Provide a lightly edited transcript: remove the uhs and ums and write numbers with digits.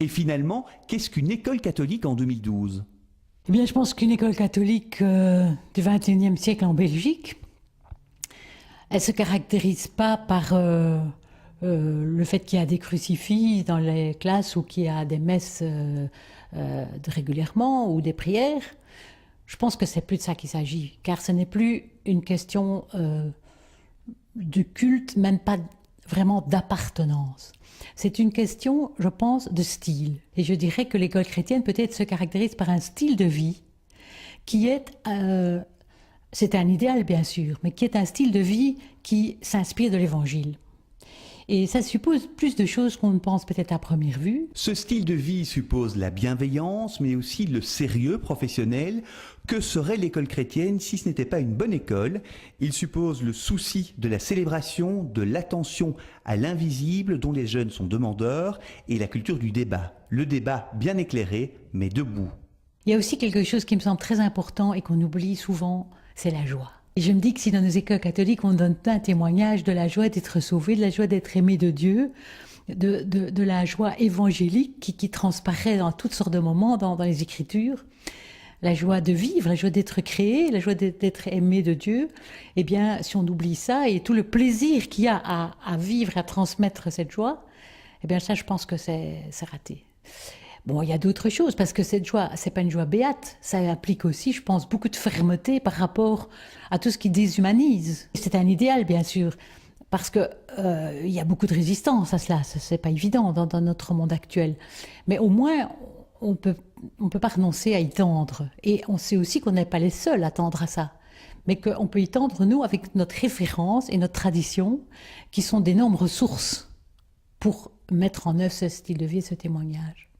Et finalement, qu'est-ce qu'une école catholique en 2012? Eh bien, je pense qu'une école catholique du XXIe siècle en Belgique, elle ne se caractérise pas par le fait qu'il y a des crucifix dans les classes ou qu'il y a des messes régulièrement ou des prières. Je pense que c'est plus de ça qu'il s'agit, car ce n'est plus une question de culte, même pas vraiment d'appartenance. C'est une question, je pense, de style. Et je dirais que l'école chrétienne peut-être se caractérise par un style de vie qui est, c'est un idéal bien sûr, mais qui est un style de vie qui s'inspire de l'Évangile. Et ça suppose plus de choses qu'on ne pense peut-être à première vue. Ce style de vie suppose la bienveillance, mais aussi le sérieux professionnel. Que serait l'école chrétienne si ce n'était pas une bonne école? Il suppose le souci de la célébration, de l'attention à l'invisible dont les jeunes sont demandeurs, et la culture du débat. Le débat bien éclairé, mais debout. Il y a aussi quelque chose qui me semble très important et qu'on oublie souvent, c'est la joie. Et je me dis que si dans nos écoles catholiques, on donne un témoignage de la joie d'être sauvé, de la joie d'être aimé de Dieu, de la joie évangélique qui transparaît dans toutes sortes de moments dans les Écritures, la joie de vivre, la joie d'être créé, la joie d'être aimé de Dieu, eh bien, si on oublie ça et tout le plaisir qu'il y a à vivre, à transmettre cette joie, eh bien, ça, je pense que c'est raté. Bon, il y a d'autres choses, parce que cette joie, c'est pas une joie béate. Ça implique aussi, je pense, beaucoup de fermeté par rapport à tout ce qui déshumanise. C'est un idéal, bien sûr, parce que il y a beaucoup de résistance à cela. C'est pas évident dans notre monde actuel. Mais au moins, on peut pas renoncer à y tendre. Et on sait aussi qu'on n'est pas les seuls à tendre à ça. Mais qu'on peut y tendre, nous, avec notre référence et notre tradition, qui sont d'énormes ressources pour mettre en œuvre ce style de vie et ce témoignage.